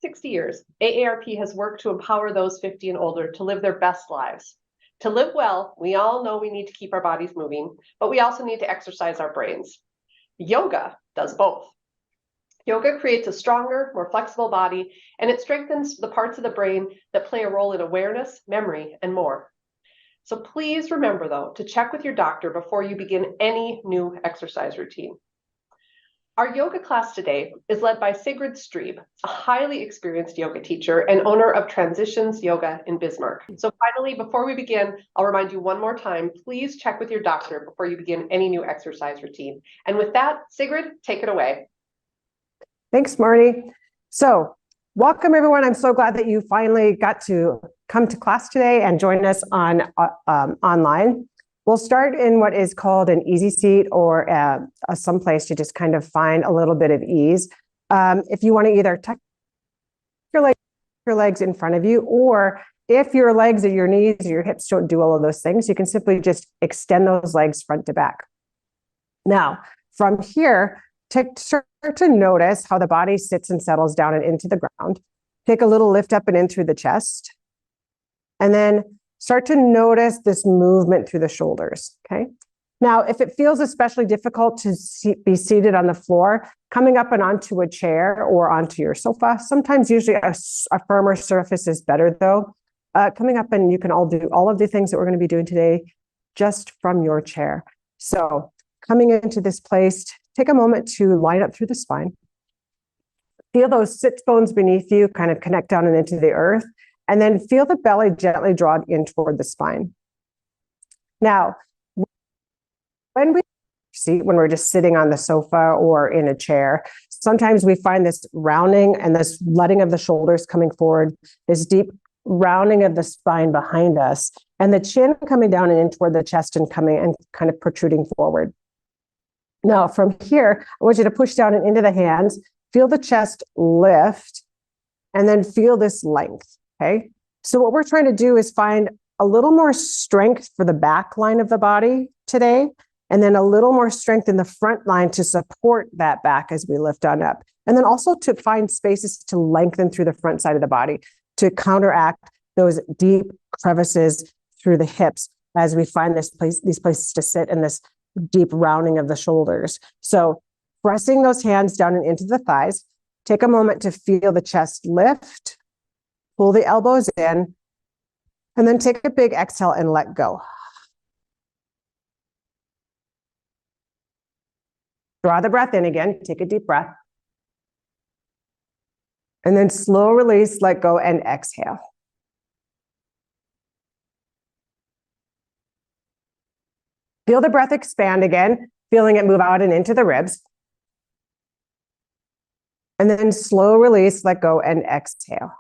60 years, AARP has worked to empower those 50 and older to live their best lives. To live well, we all know we need to keep our bodies moving, but we also need to exercise our brains. Yoga does both. Yoga creates a stronger, more flexible body, and it strengthens the parts of the brain that play a role in awareness, memory, and more. So please remember, though, to check with your doctor before you begin any new exercise routine. Our yoga class today is led by Sigrid Strebe, a highly experienced yoga teacher and owner of Transitions Yoga in Bismarck. So finally, before we begin, I'll remind you one more time, please check with your doctor before you begin any new exercise routine. And with that, Sigrid, take it away. Thanks, Marty. So welcome, everyone. I'm so glad that you finally got to come to class today and join us on online. We'll start in what is called an easy seat or some place to just kind of find a little bit of ease. If you want to either tuck your legs in front of you, or if your legs or your knees or your hips don't do all of those things, you can simply just extend those legs front to back. Now, from here, start to notice how the body sits and settles down and into the ground. Take a little lift up and in through the chest. And then start to notice this movement through the shoulders, okay? Now, if it feels especially difficult to be seated on the floor, coming up and onto a chair or onto your sofa, sometimes usually a firmer surface is better though. Coming up and you can all do all of the things that we're gonna be doing today just from your chair. So coming into this place, take a moment to line up through the spine. Feel those sit bones beneath you kind of connect down and into the earth. And then feel the belly gently draw in toward the spine. Now, when we're just sitting on the sofa or in a chair, sometimes we find this rounding and this letting of the shoulders coming forward, this deep rounding of the spine behind us, and the chin coming down and in toward the chest and coming and kind of protruding forward. Now, from here, I want you to push down and into the hands, feel the chest lift, and then feel this length. Okay, so what we're trying to do is find a little more strength for the back line of the body today, and then a little more strength in the front line to support that back as we lift on up. And then also to find spaces to lengthen through the front side of the body to counteract those deep crevices through the hips as we find these places to sit and this deep rounding of the shoulders. So pressing those hands down and into the thighs, take a moment to feel the chest lift. Pull the elbows in, and then take a big exhale and let go. Draw the breath in again, take a deep breath. And then slow release, let go, and exhale. Feel the breath expand again, feeling it move out and into the ribs. And then slow release, let go, and exhale.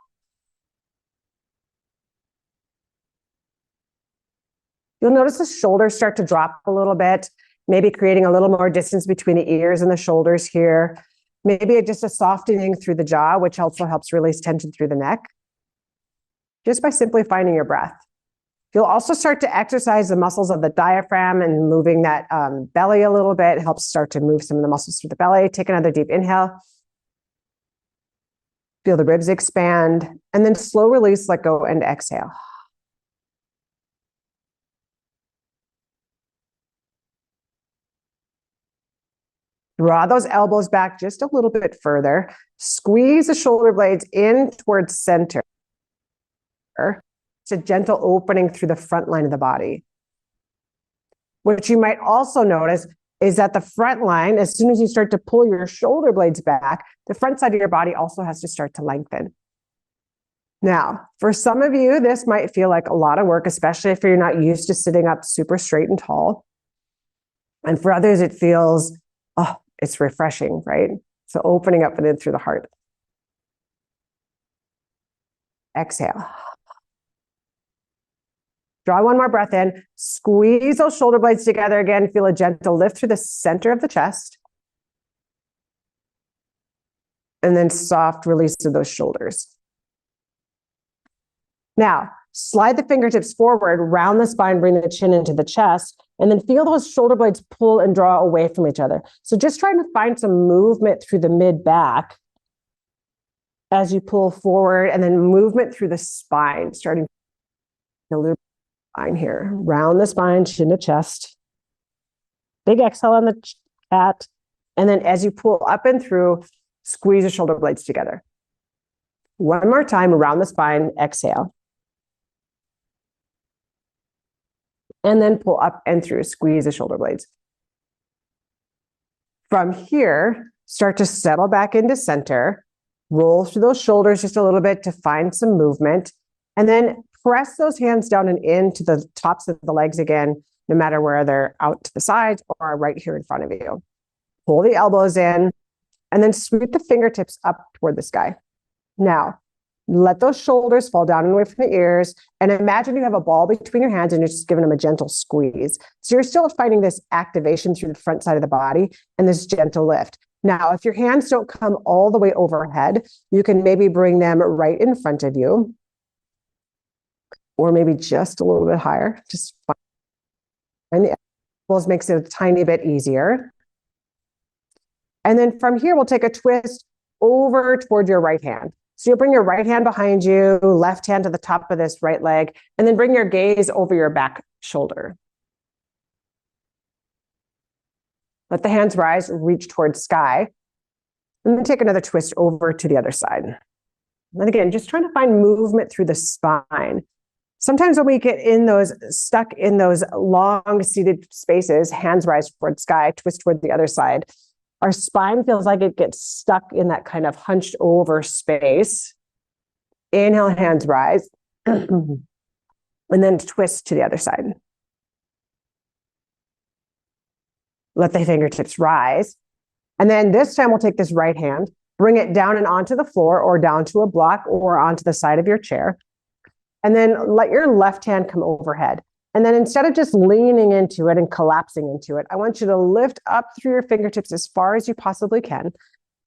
You'll notice the shoulders start to drop a little bit, maybe creating a little more distance between the ears and the shoulders here. Maybe just a softening through the jaw, which also helps release tension through the neck, just by simply finding your breath. You'll also start to exercise the muscles of the diaphragm and moving that belly a little bit. It helps start to move some of the muscles through the belly. Take another deep inhale. Feel the ribs expand, and then slow release, let go, and exhale. Draw those elbows back just a little bit further. Squeeze the shoulder blades in towards center. It's a gentle opening through the front line of the body. What you might also notice is that the front line, as soon as you start to pull your shoulder blades back, the front side of your body also has to start to lengthen. Now, for some of you, this might feel like a lot of work, especially if you're not used to sitting up super straight and tall. And for others, it feels, oh, it's refreshing, right? So opening up and in through the heart. Exhale. Draw one more breath in. Squeeze those shoulder blades together again. Feel a gentle lift through the center of the chest. And then soft release of those shoulders. Now, slide the fingertips forward, round the spine, bring the chin into the chest, and then feel those shoulder blades pull and draw away from each other. So just trying to find some movement through the mid-back as you pull forward, and then movement through the spine, starting the loop spine here, round the spine, chin to chest. Big exhale on the cat. And then as you pull up and through, squeeze the shoulder blades together. One more time, around the spine, exhale. And then pull up and through, squeeze the shoulder blades. From here, start to settle back into center, roll through those shoulders just a little bit to find some movement, and then press those hands down and into the tops of the legs again, no matter where they're out to the sides or right here in front of you. Pull the elbows in, and then sweep the fingertips up toward the sky. Now, let those shoulders fall down and away from the ears, and imagine you have a ball between your hands and you're just giving them a gentle squeeze. So you're still finding this activation through the front side of the body and this gentle lift. Now, if your hands don't come all the way overhead, you can maybe bring them right in front of you, or maybe just a little bit higher. Just find the elbows, makes it a tiny bit easier. And then from here, we'll take a twist over toward your right hand. So you'll bring your right hand behind you, left hand to the top of this right leg, and then bring your gaze over your back shoulder. Let the hands rise, reach towards sky, and then take another twist over to the other side. And again, just trying to find movement through the spine. Sometimes when we get stuck in those long seated spaces, hands rise towards sky, twist toward the other side, our spine feels like it gets stuck in that kind of hunched over space. Inhale, hands rise, and then twist to the other side. Let the fingertips rise. And then this time we'll take this right hand, bring it down and onto the floor or down to a block or onto the side of your chair. And then let your left hand come overhead. And then instead of just leaning into it and collapsing into it, I want you to lift up through your fingertips as far as you possibly can.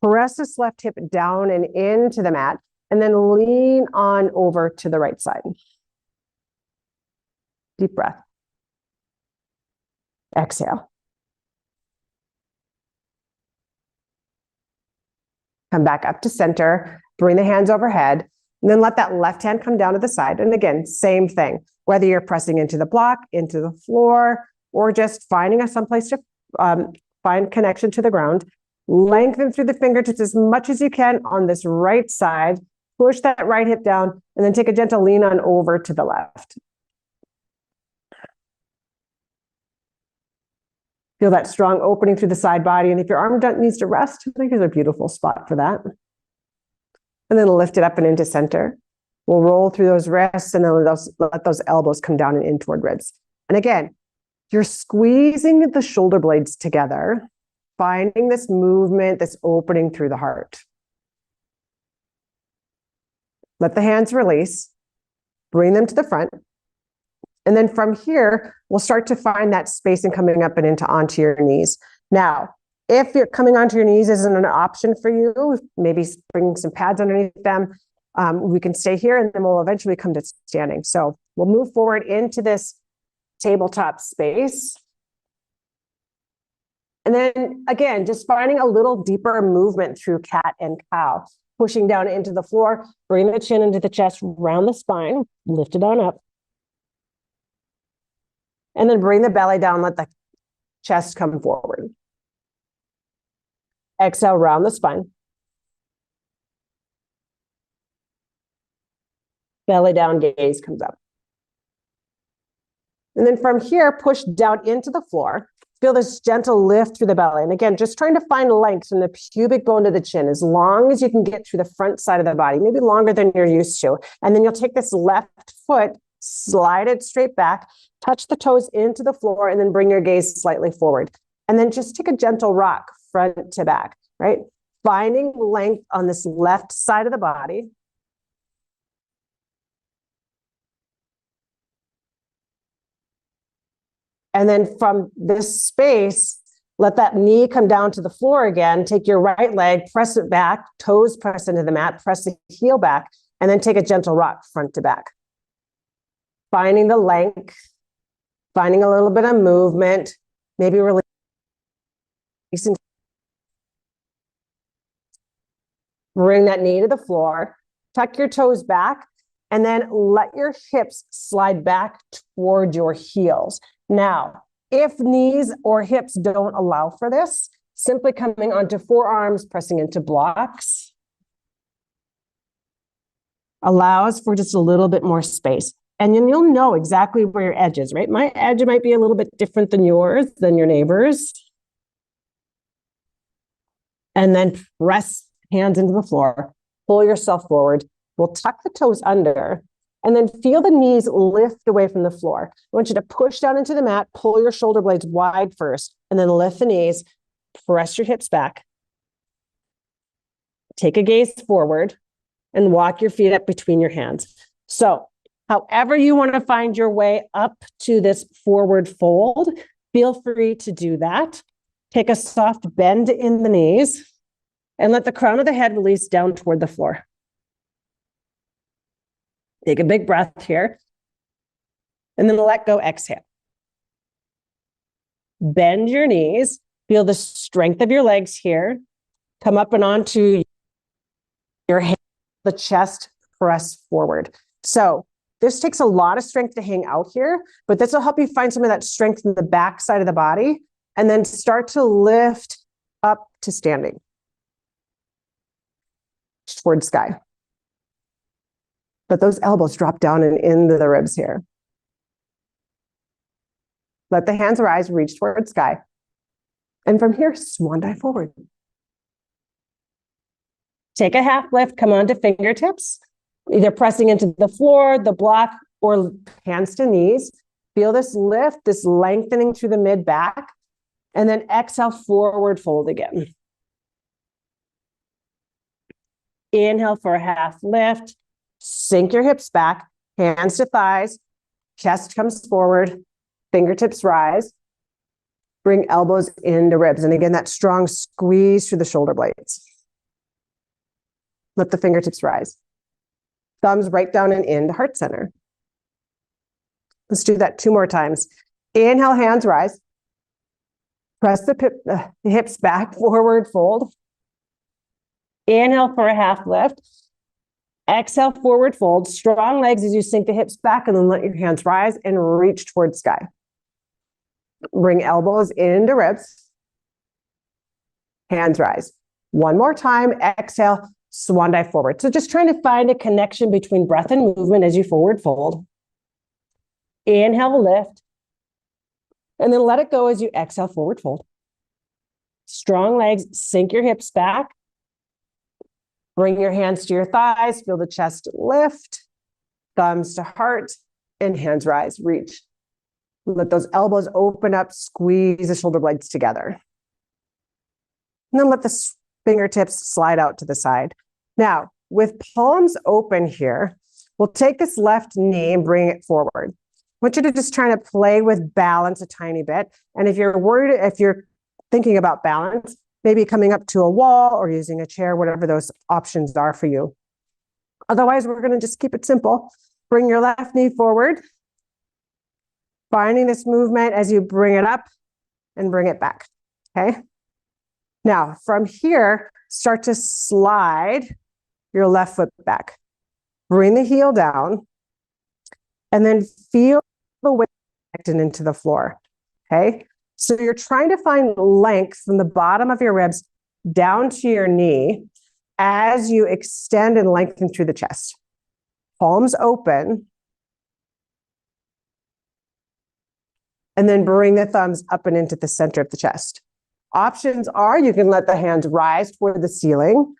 Press this left hip down and into the mat, and then lean on over to the right side. Deep breath. Exhale. Come back up to center, bring the hands overhead, and then let that left hand come down to the side. And again, same thing. Whether you're pressing into the block, into the floor, or just finding someplace to find connection to the ground, lengthen through the fingertips as much as you can on this right side, push that right hip down, and then take a gentle lean on over to the left. Feel that strong opening through the side body, and if your arm needs to rest, I think there's a beautiful spot for that. And then lift it up and into center. We'll roll through those wrists and then let those elbows come down and in toward ribs. And again, you're squeezing the shoulder blades together, finding this movement, this opening through the heart. Let the hands release, bring them to the front. And then from here, we'll start to find that space and coming up and onto your knees. Now, if you're coming onto your knees isn't an option for you, maybe bring some pads underneath them. We can stay here and then we'll eventually come to standing. So we'll move forward into this tabletop space. And then again, just finding a little deeper movement through cat and cow, pushing down into the floor, bring the chin into the chest, round the spine, lift it on up. And then bring the belly down, let the chest come forward. Exhale, round the spine. Belly down, gaze comes up. And then from here, push down into the floor. Feel this gentle lift through the belly. And again, just trying to find length from the pubic bone to the chin, as long as you can get through the front side of the body, maybe longer than you're used to. And then you'll take this left foot, slide it straight back, touch the toes into the floor, and then bring your gaze slightly forward. And then just take a gentle rock front to back, right? Finding length on this left side of the body. And then from this space, let that knee come down to the floor again. Take your right leg, press it back, toes press into the mat, press the heel back, and then take a gentle rock front to back. Finding the length, finding a little bit of movement, maybe releasing. Bring that knee to the floor, tuck your toes back, and then let your hips slide back toward your heels. Now, if knees or hips don't allow for this, simply coming onto forearms, pressing into blocks, allows for just a little bit more space. And then you'll know exactly where your edge is, right? My edge might be a little bit different than yours, than your neighbor's. And then press hands into the floor, pull yourself forward. We'll tuck the toes under and then feel the knees lift away from the floor. I want you to push down into the mat, pull your shoulder blades wide first, and then lift the knees, press your hips back. Take a gaze forward and walk your feet up between your hands. So however you want to find your way up to this forward fold, feel free to do that. Take a soft bend in the knees and let the crown of the head release down toward the floor. Take a big breath here and then let go, exhale. Bend your knees, feel the strength of your legs here. Come up and onto your hands, the chest, press forward. So this takes a lot of strength to hang out here, but this will help you find some of that strength in the back side of the body and then start to lift up to standing towards sky. Let those elbows drop down and into the ribs here. Let the hands rise, reach towards sky. And from here, swan dive forward. Take a half lift, come onto fingertips, either pressing into the floor, the block, or hands to knees. Feel this lift, this lengthening through the mid back, and then exhale, forward fold again. Inhale for a half lift, sink your hips back, hands to thighs, chest comes forward, fingertips rise, bring elbows into ribs. And again, that strong squeeze through the shoulder blades. Let the fingertips rise. Thumbs right down and into heart center. Let's do that 2 more times. Inhale, hands rise. Press the hips back, forward fold. Inhale for a half lift. Exhale, forward fold. Strong legs as you sink the hips back and then let your hands rise and reach towards sky. Bring elbows into ribs. Hands rise. 1 more time. Exhale, swan dive forward. So just trying to find a connection between breath and movement as you forward fold. Inhale, lift. And then let it go as you exhale, forward fold. Strong legs, sink your hips back. Bring your hands to your thighs, feel the chest lift, thumbs to heart, and hands rise, reach. Let those elbows open up, squeeze the shoulder blades together. And then let the fingertips slide out to the side. Now, with palms open here, we'll take this left knee and bring it forward. I want you to just try to play with balance a tiny bit. And if you're thinking about balance, maybe coming up to a wall or using a chair, whatever those options are for you. Otherwise, we're going to just keep it simple. Bring your left knee forward, finding this movement as you bring it up and bring it back, okay? Now, from here, start to slide your left foot back. Bring the heel down, and then feel the weight connected into the floor, okay? So you're trying to find length from the bottom of your ribs down to your knee as you extend and lengthen through the chest. Palms open. And then bring the thumbs up and into the center of the chest. Options are you can let the hands rise toward the ceiling,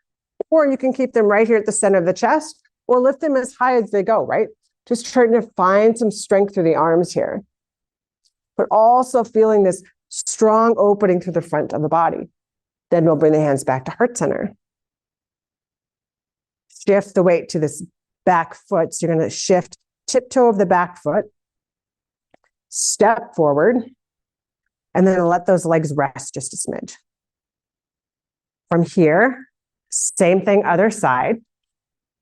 or you can keep them right here at the center of the chest, or lift them as high as they go, right? Just trying to find some strength through the arms here, but also feeling this strong opening through the front of the body. Then we'll bring the hands back to heart center. Shift the weight to this back foot. So you're going to shift tiptoe of the back foot, step forward, and then let those legs rest just a smidge. From here, same thing, other side.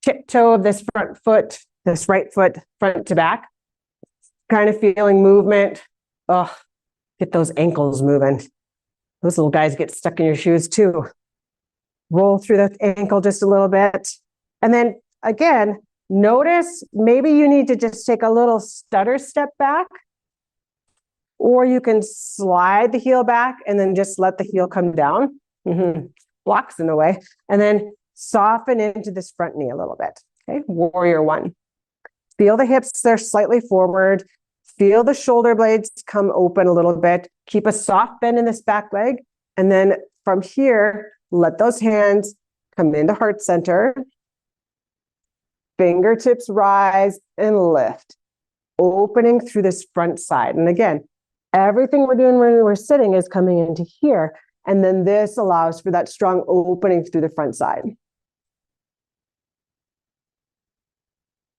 Tiptoe of this front foot, this right foot, front to back. Kind of feeling movement. Oh, get those ankles moving. Those little guys get stuck in your shoes too. roll through the ankle just a little bit. And then again, notice maybe you need to just take a little stutter step back, or you can slide the heel back and then just let the heel come down. Blocks in the way. And then soften into this front knee a little bit. Okay, warrior one. Feel the hips, they're slightly forward. Feel the shoulder blades come open a little bit. Keep a soft bend in this back leg. And then from here, let those hands come into heart center. Fingertips rise and lift. Opening through this front side. And again, everything we're doing when we're sitting is coming into here. And then this allows for that strong opening through the front side.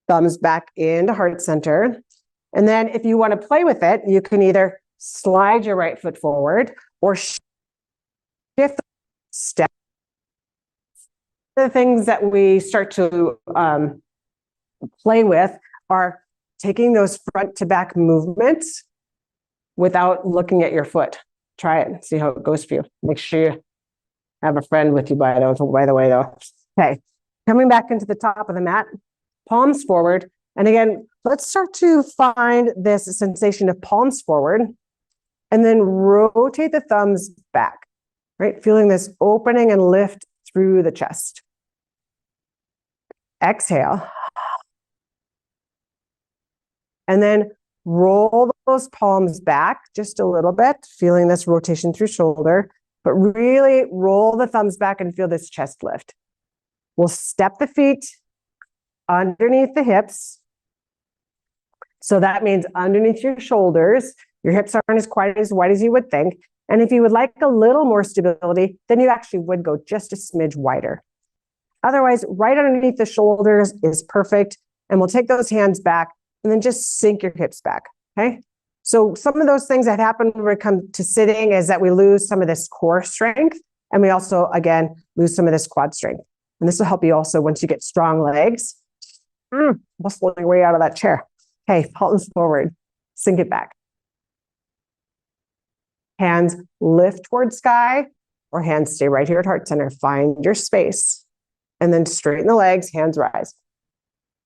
Thumbs back into heart center. And then if you want to play with it, you can either slide your right foot forward or shift the step. The things that we start to play with are taking those front to back movements without looking at your foot. Try it and see how it goes for you. Make sure you have a friend with you, by the way, though. Okay, coming back into the top of the mat, palms forward. And again, let's start to find this sensation of palms forward and then rotate the thumbs back, right? Feeling this opening and lift through the chest. Exhale. And then roll those palms back just a little bit, feeling this rotation through shoulder, but really roll the thumbs back and feel this chest lift. We'll step the feet underneath the hips. So that means underneath your shoulders, your hips aren't as quite as wide as you would think. And if you would like a little more stability, then you actually would go just a smidge wider. Otherwise, right underneath the shoulders is perfect. And we'll take those hands back and then just sink your hips back, okay? So some of those things that happen when we come to sitting is that we lose some of this core strength. And we also, again, lose some of this quad strength. And this will help you also once you get strong legs. Muscle your way out of that chair. Okay, palms forward, sink it back. Hands lift towards sky or hands stay right here at heart center. Find your space and then straighten the legs, hands rise.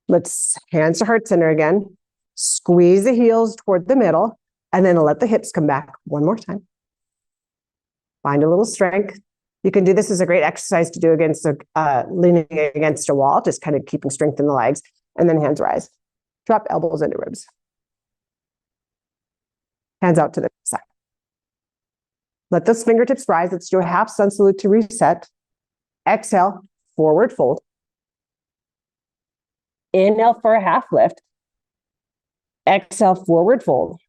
Let's hands to heart center again. Squeeze the heels toward the middle and then let the hips come back one more time. Find a little strength. You can do this as a great exercise to do against leaning against a wall, just kind of keeping strength in the legs, and then hands rise. Drop elbows into ribs. Hands out to the side. Let those fingertips rise. Let's do a half sun salute to reset. Exhale, forward fold. Inhale for a half lift. Exhale, forward fold.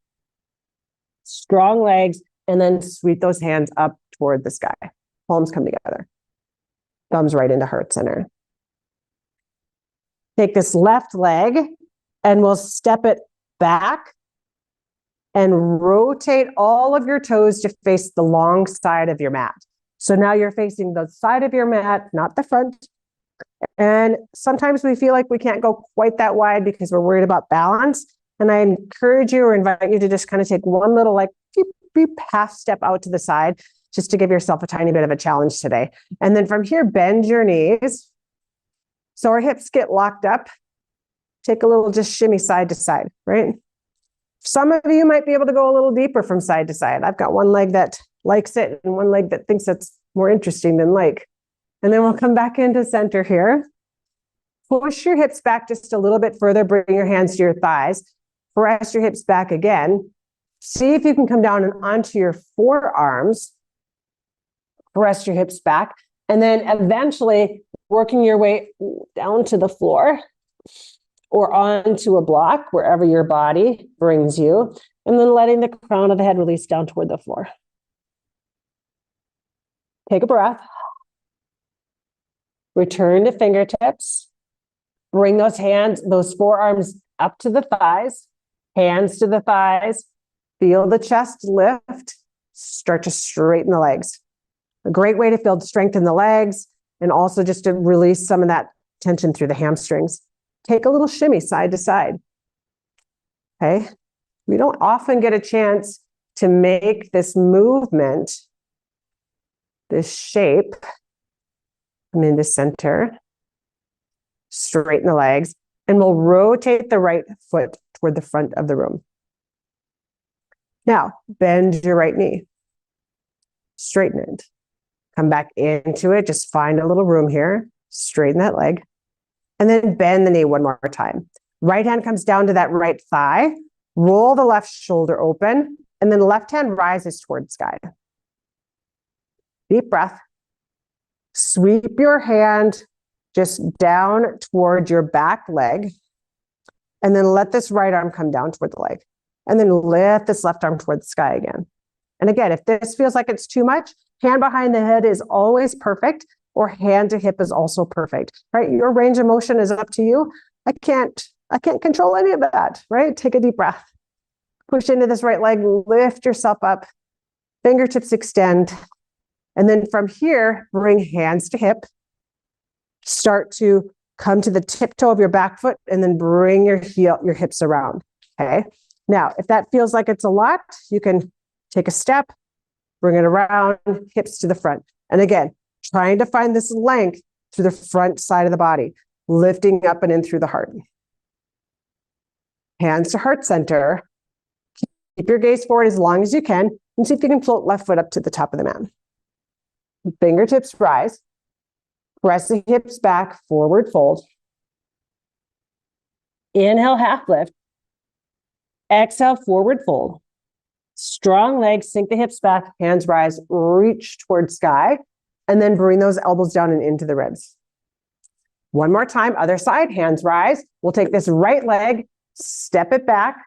Strong legs, and then sweep those hands up toward the sky. Palms come together. Thumbs right into heart center. Take this left leg and we'll step it back and rotate all of your toes to face the long side of your mat. So now you're facing the side of your mat, not the front. And sometimes we feel like we can't go quite that wide because we're worried about balance. And I encourage you or invite you to just kind of take one little like beep, half step out to the side just to give yourself a tiny bit of a challenge today. And then from here, bend your knees. So our hips get locked up. Take a little just shimmy side to side, right? Some of you might be able to go a little deeper from side to side. I've got one leg that likes it and one leg that thinks it's more interesting than like. And then we'll come back into center here. Push your hips back just a little bit further. Bring your hands to your thighs. Press your hips back again. See if you can come down and onto your forearms. Press your hips back. And then eventually working your way down to the floor or onto a block, wherever your body brings you. And then letting the crown of the head release down toward the floor. Take a breath. Return to fingertips. Bring those hands, those forearms up to the thighs, hands to the thighs. Feel the chest lift. Start to straighten the legs. A great way to build strength in the legs and also just to release some of that tension through the hamstrings. Take a little shimmy side to side. Okay. We don't often get a chance to make this movement, this shape, Come into center. Straighten the legs. And we'll rotate the right foot toward the front of the room. Now, bend your right knee. Straighten it. Come back into it. Just find a little room here. Straighten that leg. And then bend the knee one more time. Right hand comes down to that right thigh. Roll the left shoulder open. And then left hand rises towards sky. Deep breath. Sweep your hand just down toward your back leg. And then let this right arm come down toward the leg. And then lift this left arm toward the sky again. And again, if this feels like it's too much, hand behind the head is always perfect, or hand to hip is also perfect, right? Your range of motion is up to you. I can't control any of that, right? Take a deep breath. Push into this right leg, lift yourself up, fingertips extend. And then from here, bring hands to hip. Start to come to the tiptoe of your back foot and then bring your hips around, okay? Now, if that feels like it's a lot, you can take a step, bring it around, hips to the front. And again, trying to find this length through the front side of the body, lifting up and in through the heart. Hands to heart center. Keep your gaze forward as long as you can, and see if you can float left foot up to the top of the mat. Fingertips rise. Press the hips back, forward fold. Inhale, half lift. Exhale, forward fold. Strong legs, sink the hips back, hands rise, reach towards sky, and then bring those elbows down and into the ribs. One more time, other side, hands rise. We'll take this right leg, step it back,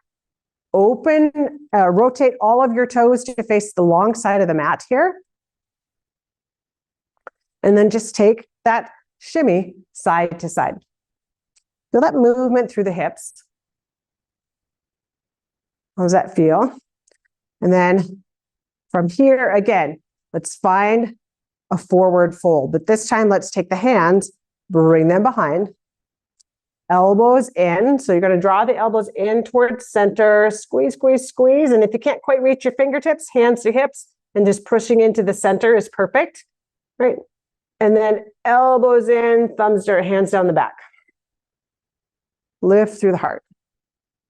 open, rotate all of your toes to face the long side of the mat here. And then just take that shimmy side to side. Feel that movement through the hips. How does that feel? And then from here, again, let's find a forward fold. But this time, let's take the hands, bring them behind. Elbows in. So you're going to draw the elbows in towards center. Squeeze, squeeze, squeeze. And if you can't quite reach your fingertips, hands to hips, and just pushing into the center is perfect, right? And then elbows in, thumbs dirt, hands down the back. Lift through the heart.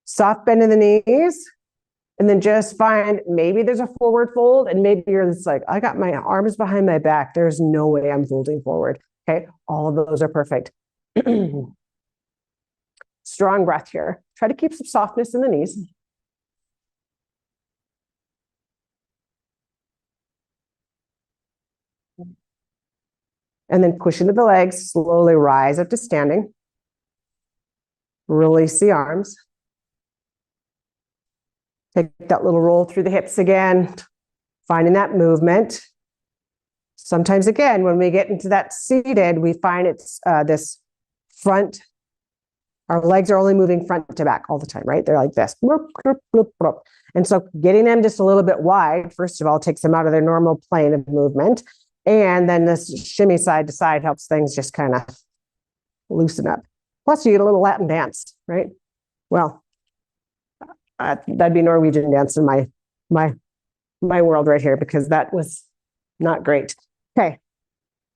Soft bend in the knees. And then just find, maybe there's a forward fold, and maybe you're just like, I got my arms behind my back. There's no way I'm folding forward. Okay, all of those are perfect. Strong breath here. Try to keep some softness in the knees. And then push into the legs, slowly rise up to standing. Release the arms. Take that little roll through the hips again, finding that movement. Sometimes again, when we get into that seated, we find it's this front, our legs are only moving front to back all the time, right? They're like this. And so getting them just a little bit wide, first of all, takes them out of their normal plane of movement. And then this shimmy side to side helps things just kind of loosen up. Plus you get a little Latin dance, right? Well, that'd be Norwegian dance in my world right here, because that was not great. Okay.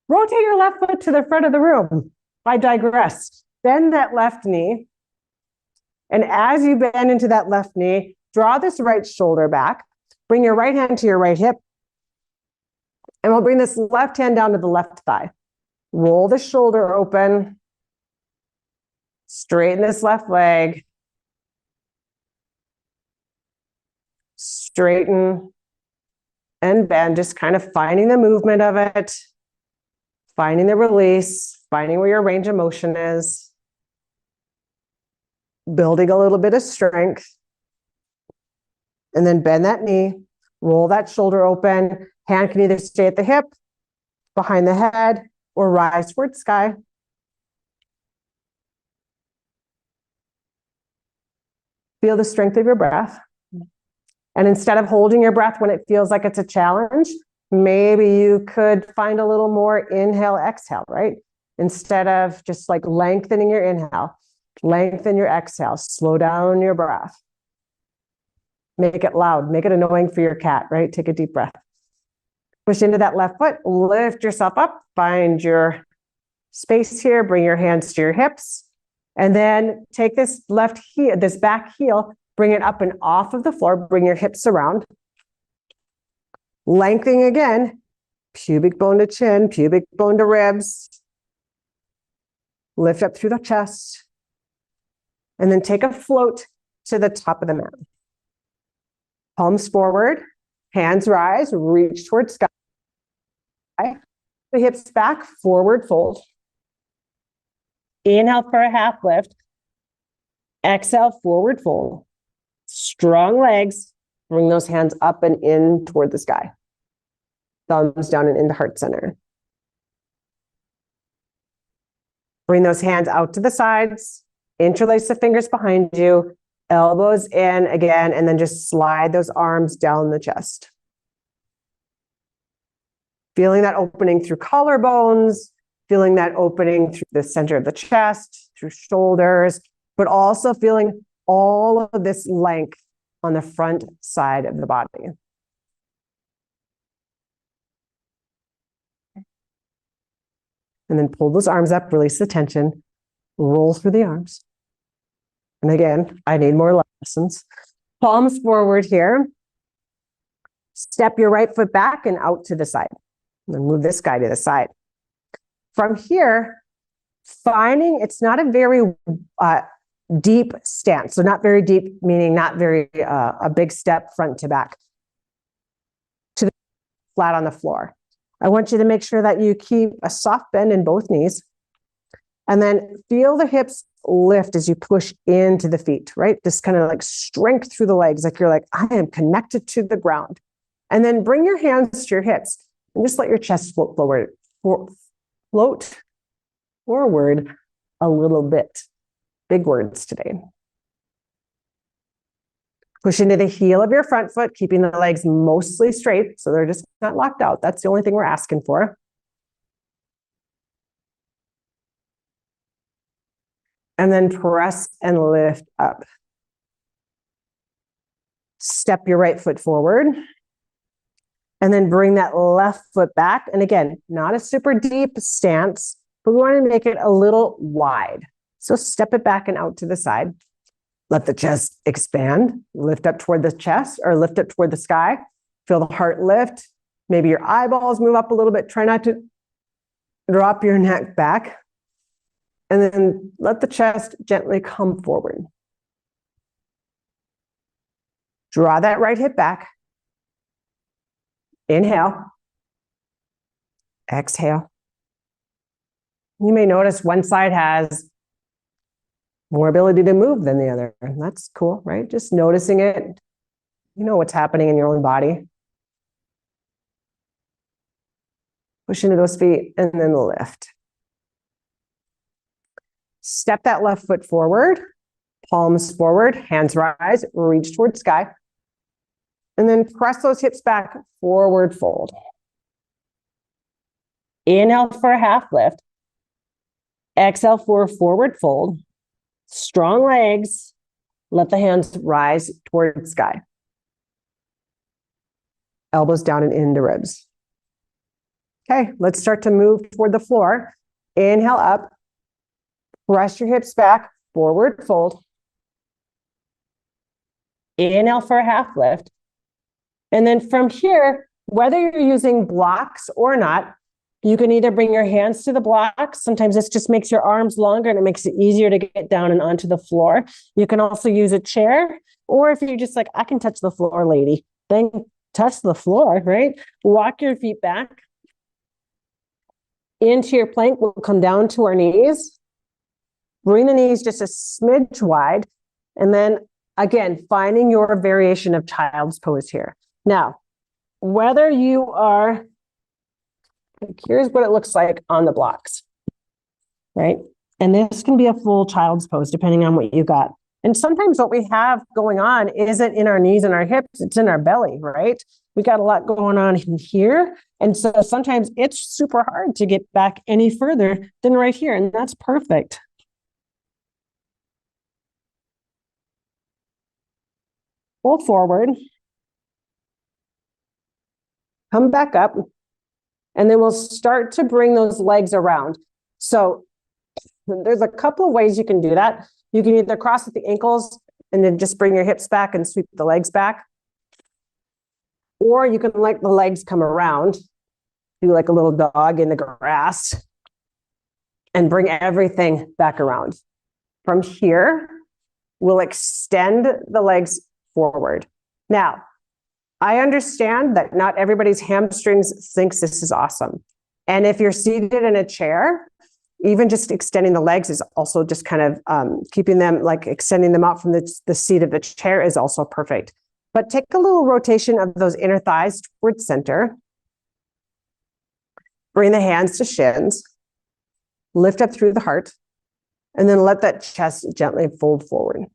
Rotate your left foot to the front of the room. I digress. Bend that left knee. And as you bend into that left knee, draw this right shoulder back. Bring your right hand to your right hip. And we'll bring this left hand down to the left thigh. Roll the shoulder open. Straighten this left leg. Straighten and bend, just kind of finding the movement of it, finding the release, finding where your range of motion is, building a little bit of strength. And then bend that knee, roll that shoulder open. Hand can either stay at the hip, behind the head, or rise towards sky. Feel the strength of your breath. And instead of holding your breath when it feels like it's a challenge, maybe you could find a little more inhale, exhale, right? Instead of just like lengthening your inhale, lengthen your exhale, slow down your breath. Make it loud, make it annoying for your cat, right? Take a deep breath. Push into that left foot, lift yourself up, find your space here. Bring your hands to your hips. And then take this left heel, this back heel, bring it up and off of the floor. Bring your hips around. Lengthening again, pubic bone to chin, pubic bone to ribs. Lift up through the chest. And then take a float to the top of the mat. Palms forward, hands rise, reach towards sky. The hips back, forward fold. Inhale for a half lift. Exhale, forward fold. Strong legs. Bring those hands up and in toward the sky. Thumbs down and into heart center. Bring those hands out to the sides. Interlace the fingers behind you. Elbows in again, and then just slide those arms down the chest. Feeling that opening through collarbones, feeling that opening through the center of the chest, through shoulders, but also feeling all of this length on the front side of the body. And then pull those arms up, release the tension, roll through the arms. And again, I need more lessons. Palms forward here. Step your right foot back and out to the side. And then move this guy to the side. From here, finding it's not a very deep stance. So not very deep, meaning not very a big step front to back. To the flat on the floor. I want you to make sure that you keep a soft bend in both knees. And then feel the hips lift as you push into the feet, right? This kind of like strength through the legs, like you're like, I am connected to the ground. And then bring your hands to your hips and just let your chest float forward, float forward a little bit. Big words today. Push into the heel of your front foot, keeping the legs mostly straight, so they're just not locked out. That's the only thing we're asking for. And then press and lift up. Step your right foot forward. And then bring that left foot back. And again, not a super deep stance, but we want to make it a little wide. So step it back and out to the side. Let the chest expand. Lift up toward the chest or lift up toward the sky. Feel the heart lift. Maybe your eyeballs move up a little bit. Try not to drop your neck back. And then let the chest gently come forward. Draw that right hip back. Inhale. Exhale. You may notice one side has more ability to move than the other. And that's cool, right? Just noticing it. You know what's happening in your own body. Push into those feet and then lift. Step that left foot forward, palms forward, hands rise, reach towards sky. And then press those hips back, forward fold. Inhale for a half lift. Exhale for a forward fold. Strong legs. Let the hands rise towards sky. Elbows down and into ribs. Okay, let's start to move toward the floor. Inhale up. Press your hips back, forward fold. Inhale for a half lift. And then from here, whether you're using blocks or not, you can either bring your hands to the blocks. Sometimes this just makes your arms longer and it makes it easier to get down and onto the floor. You can also use a chair, or if you're just like, I can touch the floor, lady, then touch the floor, right? Walk your feet back into your plank. We'll come down to our knees. Bring the knees just a smidge wide. And then again, finding your variation of child's pose here. Now, whether you are, here's what it looks like on the blocks, right? And this can be a full child's pose depending on what you got. And sometimes what we have going on isn't in our knees and our hips, it's in our belly, right? We got a lot going on in here. And so sometimes it's super hard to get back any further than right here. And that's perfect. Pull forward. Come back up. And then we'll start to bring those legs around. So there's a couple of ways you can do that. You can either cross at the ankles and then just bring your hips back and sweep the legs back. Or you can let the legs come around, do like a little dog in the grass, and bring everything back around. From here, we'll extend the legs forward. Now, I understand that not everybody's hamstrings thinks this is awesome. And if you're seated in a chair, even just extending the legs is also just kind of keeping them, like extending them out from the seat of the chair is also perfect. But take a little rotation of those inner thighs towards center. Bring the hands to shins. Lift up through the heart. And then let that chest gently fold forward.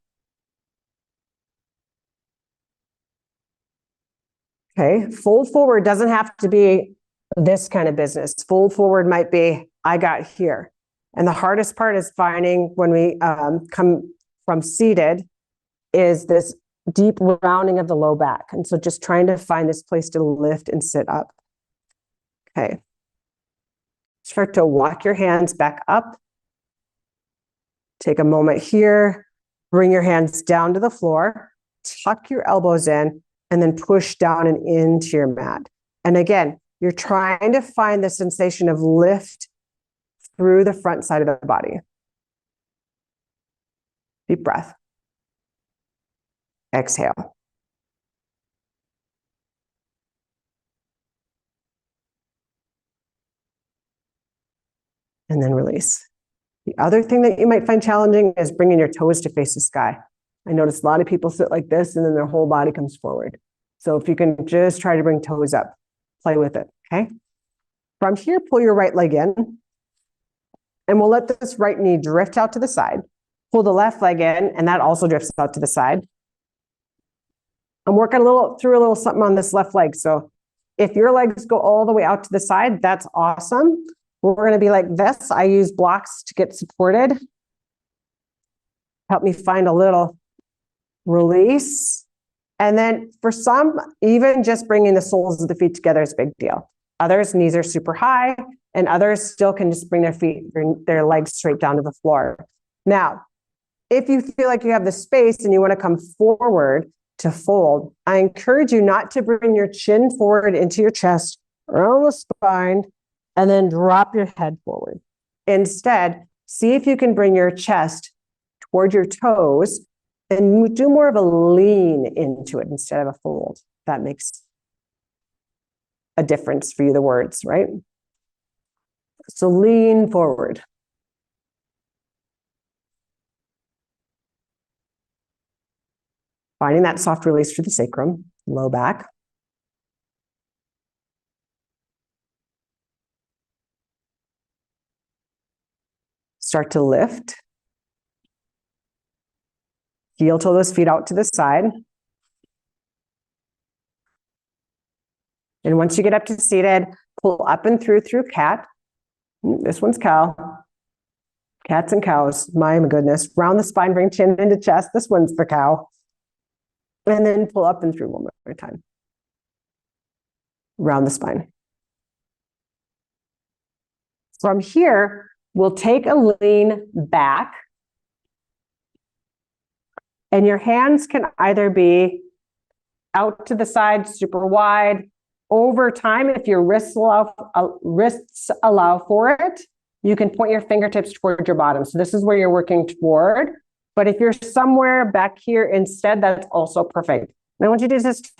Okay, fold forward doesn't have to be this kind of business. Fold forward might be, I got here. And the hardest part is finding when we come from seated is this deep rounding of the low back. And so just trying to find this place to lift and sit up. Okay. Start to walk your hands back up. Take a moment here. Bring your hands down to the floor. Tuck your elbows in and then push down and into your mat. And again, you're trying to find the sensation of lift through the front side of the body. Deep breath. Exhale. And then release. The other thing that you might find challenging is bringing your toes to face the sky. I notice a lot of people sit like this and then their whole body comes forward. So if you can just try to bring toes up, play with it, okay? From here, pull your right leg in. And we'll let this right knee drift out to the side. Pull the left leg in, and that also drifts out to the side. I'm working through a little something on this left leg. So if your legs go all the way out to the side, that's awesome. We're going to be like this. I use blocks to get supported. Help me find a little release. And then for some, even just bringing the soles of the feet together is a big deal. Others, knees are super high, and others still can just bring their legs straight down to the floor. Now, if you feel like you have the space and you want to come forward to fold, I encourage you not to bring your chin forward into your chest, around the spine, and then drop your head forward. Instead, see if you can bring your chest toward your toes and do more of a lean into it instead of a fold. That makes a difference for you, the words, right? So lean forward. Finding that soft release for the sacrum, low back. Start to lift. Heel toe those feet out to the side. And once you get up to seated, pull up and through cat. This one's cow. Cats and cows, my goodness. Round the spine, bring chin into chest. This one's the cow. And then pull up and through one more time. Round the spine. From here, we'll take a lean back. And your hands can either be out to the side, super wide. Over time, if your wrists allow for it, you can point your fingertips toward your bottom. So this is where you're working toward. But if you're somewhere back here instead, that's also perfect. And I want you to just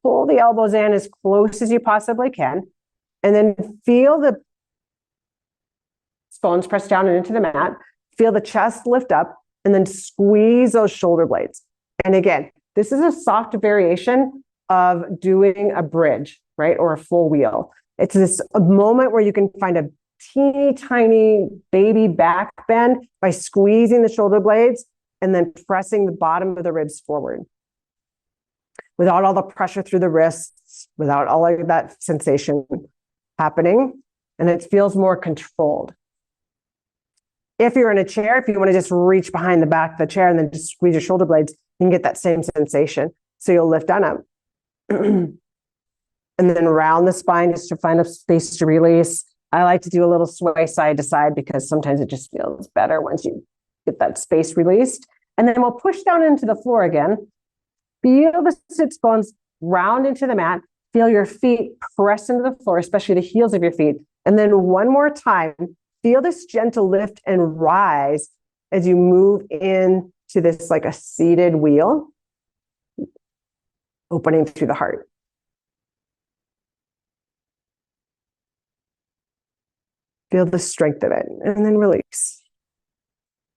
pull the elbows in as close as you possibly can. And then feel the bones press down and into the mat. Feel the chest lift up. And then squeeze those shoulder blades. And again, this is a soft variation of doing a bridge, right? Or a full wheel. It's a moment where you can find a teeny tiny baby back bend by squeezing the shoulder blades and then pressing the bottom of the ribs forward. Without all the pressure through the wrists, without all of that sensation happening. And it feels more controlled. If you're in a chair, if you want to just reach behind the back of the chair and then just squeeze your shoulder blades, you can get that same sensation. So you'll lift on up. And then round the spine just to find a space to release. I like to do a little sway side to side because sometimes it just feels better once you get that space released. And then we'll push down into the floor again. Feel the sits bones round into the mat. Feel your feet press into the floor, especially the heels of your feet. And then one more time, feel this gentle lift and rise as you move into this like a seated wheel, opening through the heart. Feel the strength of it, and then release.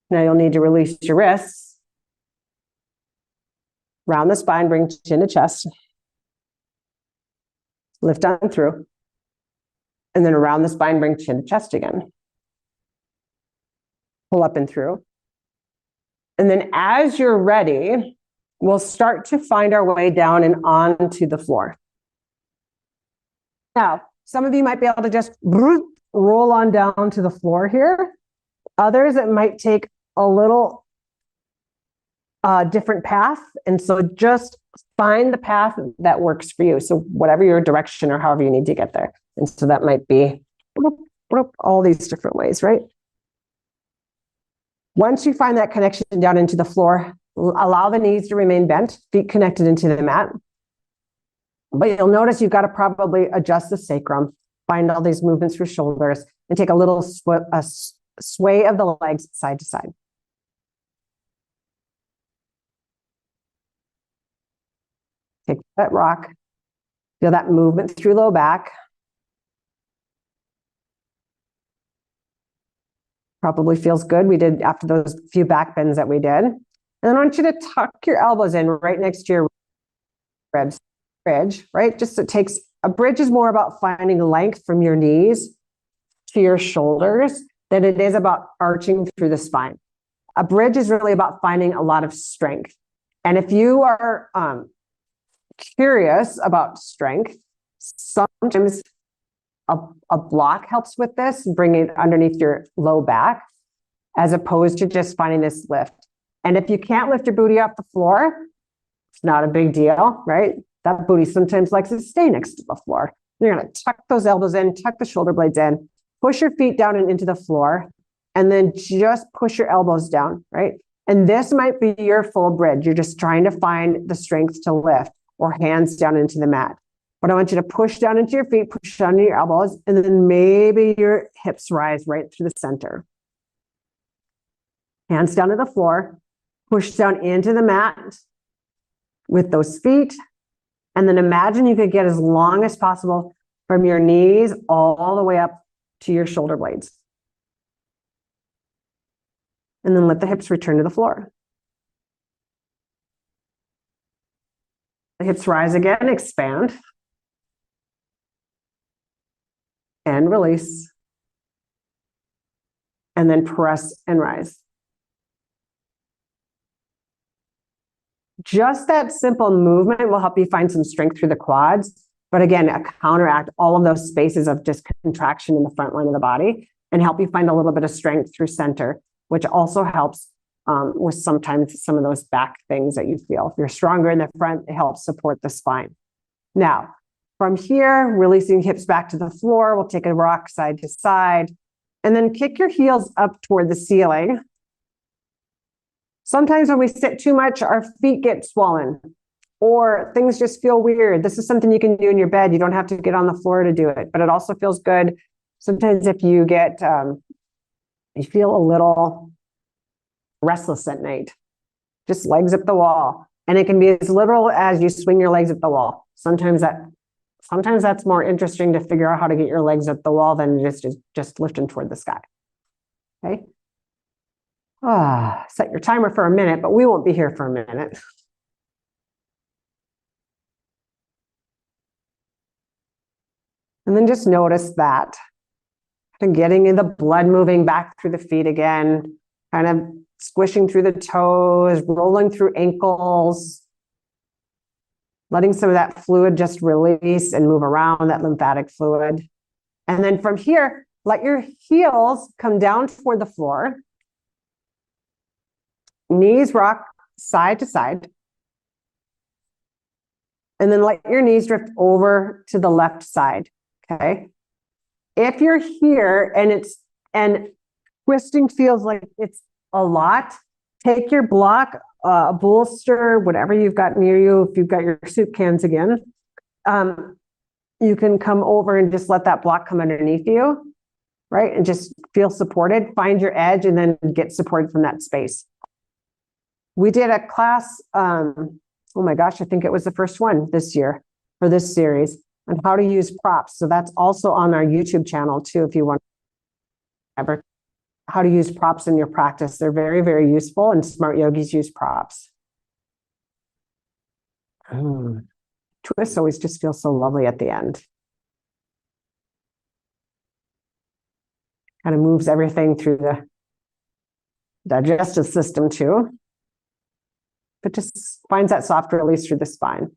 Now you'll need to release your wrists. Round the spine, bring chin to chest. Lift on through. And then around the spine, bring chin to chest again. Pull up and through. And then as you're ready, we'll start to find our way down and onto the floor. Now, some of you might be able to just roll on down to the floor here. Others, it might take a little different path. And so just find the path that works for you. So whatever your direction or however you need to get there. And so that might be all these different ways, right? Once you find that connection down into the floor, allow the knees to remain bent, feet connected into the mat. But you'll notice you've got to probably adjust the sacrum, find all these movements through shoulders, and take a little sway of the legs side to side. Take that rock. Feel that movement through low back. Probably feels good. We did after those few back bends that we did. And then I want you to tuck your elbows in right next to your ribs. Bridge, right? Just it takes, a bridge is more about finding length from your knees to your shoulders than it is about arching through the spine. A bridge is really about finding a lot of strength. And if you are curious about strength, sometimes a block helps with this, bring it underneath your low back, as opposed to just finding this lift. And if you can't lift your booty off the floor, it's not a big deal, right? That booty sometimes likes to stay next to the floor. You're going to tuck those elbows in, tuck the shoulder blades in, push your feet down and into the floor, and then just push your elbows down, right? And this might be your full bridge. You're just trying to find the strength to lift or hands down into the mat. But I want you to push down into your feet, push down into your elbows, and then maybe your hips rise right through the center. Hands down to the floor, push down into the mat with those feet. And then imagine you could get as long as possible from your knees all the way up to your shoulder blades. And then let the hips return to the floor. The hips rise again, expand. And release. And then press and rise. Just that simple movement will help you find some strength through the quads. But again, counteract all of those spaces of just contraction in the front line of the body and help you find a little bit of strength through center, which also helps with sometimes some of those back things that you feel. If you're stronger in the front, it helps support the spine. Now, from here, releasing hips back to the floor, we'll take a rock side to side and then kick your heels up toward the ceiling. Sometimes when we sit too much, our feet get swollen or things just feel weird. This is something you can do in your bed. You don't have to get on the floor to do it, but it also feels good. Sometimes if you get, you feel a little restless at night, just legs up the wall. And it can be as literal as you swing your legs up the wall. Sometimes that's more interesting to figure out how to get your legs up the wall than just lifting toward the sky. Okay. Set your timer for a minute, but we won't be here for a minute. And then just notice that. And getting in the blood moving back through the feet again, kind of squishing through the toes, rolling through ankles, letting some of that fluid just release and move around, that lymphatic fluid. And then from here, let your heels come down toward the floor. Knees rock side to side. And then let your knees drift over to the left side, okay? If you're here and twisting feels like it's a lot, take your block, bolster, whatever you've got near you. If you've got your soup cans again, you can come over and just let that block come underneath you, right? And just feel supported, find your edge, and then get supported from that space. We did a class, oh my gosh, I think it was the first one this year for this series on how to use props. So that's also on our YouTube channel too, if you want ever how to use props in your practice. They're very, very useful, and smart yogis use props. Twists always just feel so lovely at the end. Kind of moves everything through the digestive system too. But just finds that soft release through the spine.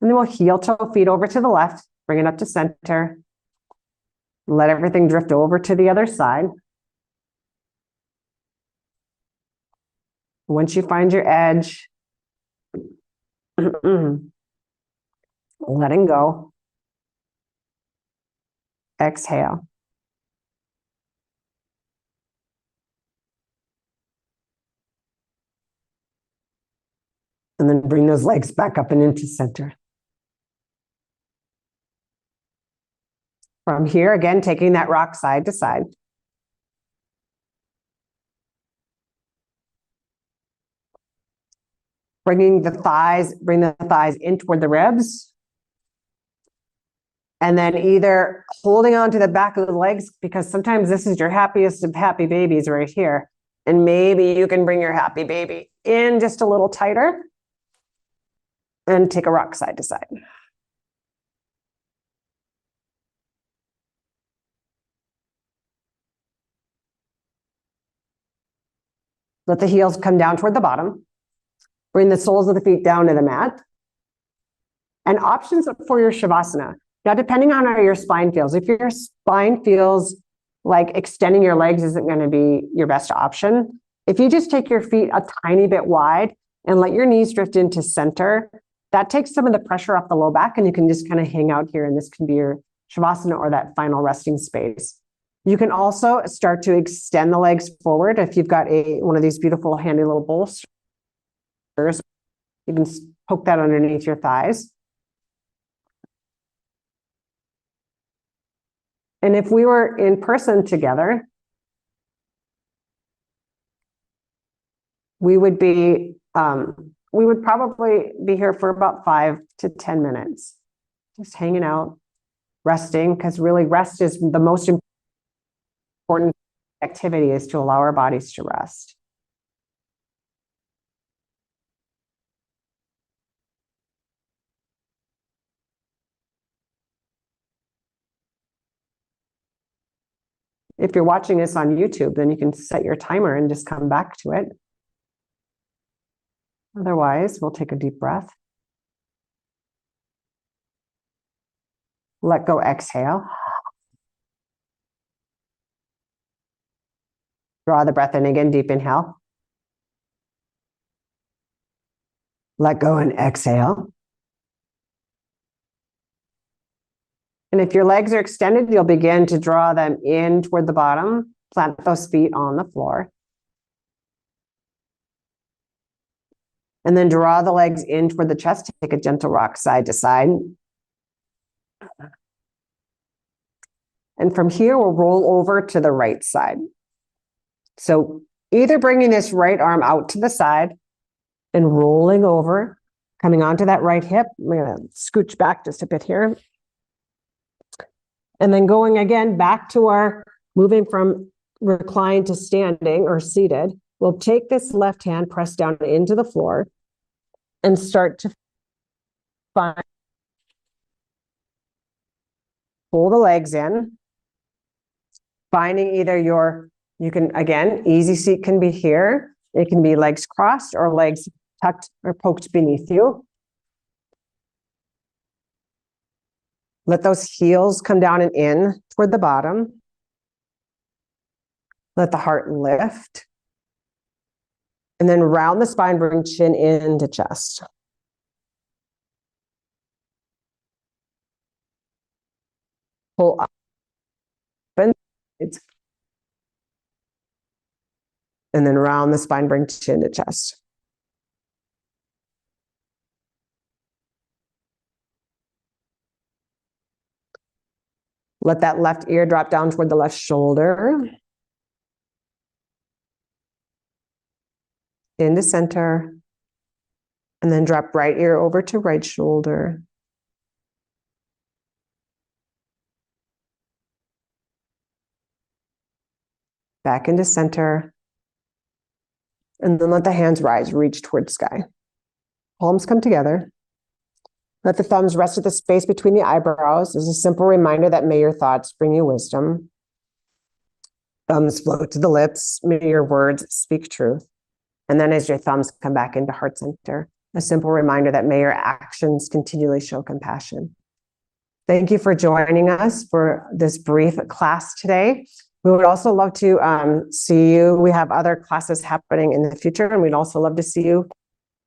And then we'll heel toe feet over to the left, bring it up to center. Let everything drift over to the other side. Once you find your edge, letting go. Exhale. And then bring those legs back up and into center. From here, again, taking that rock side to side. Bring the thighs in toward the ribs. And then either holding on to the back of the legs, because sometimes this is your happiest of happy babies right here. And maybe you can bring your happy baby in just a little tighter and take a rock side to side. Let the heels come down toward the bottom. Bring the soles of the feet down to the mat. And options for your Shavasana. Now, depending on how your spine feels, if your spine feels like extending your legs isn't going to be your best option, if you just take your feet a tiny bit wide and let your knees drift into center, that takes some of the pressure off the low back, and you can just kind of hang out here, and this can be your Shavasana or that final resting space. You can also start to extend the legs forward. If you've got one of these beautiful handy little bolsters, you can poke that underneath your thighs. And if we were in person together, we would probably be here for about 5 to 10 minutes, just hanging out, resting, because really rest is the most important activity, is to allow our bodies to rest. If you're watching this on YouTube, then you can set your timer and just come back to it. Otherwise, we'll take a deep breath. Let go, exhale. Draw the breath in again, deep inhale. Let go and exhale. And if your legs are extended, you'll begin to draw them in toward the bottom. Plant those feet on the floor. And then draw the legs in toward the chest. Take a gentle rock side to side. And from here, we'll roll over to the right side. So either bringing this right arm out to the side and rolling over, coming onto that right hip. I'm going to scooch back just a bit here. And then going again back to our moving from reclined to standing or seated. We'll take this left hand, press down into the floor, and start to pull the legs in, finding either you can, again, easy seat can be here. It can be legs crossed or legs tucked or poked beneath you. Let those heels come down and in toward the bottom. Let the heart lift. And then round the spine, bring chin into chest. Pull up open. And then round the spine, bring chin to chest. Let that left ear drop down toward the left shoulder. Into center. And then drop right ear over to right shoulder. Back into center. And then let the hands rise, reach toward sky. Palms come together. Let the thumbs rest at the space between the eyebrows as a simple reminder that may your thoughts bring you wisdom. Thumbs float to the lips, may your words speak truth. And then as your thumbs come back into heart center, a simple reminder that may your actions continually show compassion. Thank you for joining us for this brief class today. We would also love to see you. We have other classes happening in the future, and we'd also love to see you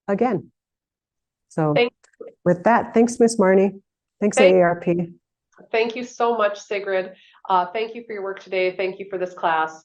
again. So with that, thanks, Miss Marnie. Thanks, AARP. Thank you so much, Sigrid. Thank you for your work today. Thank you for this class.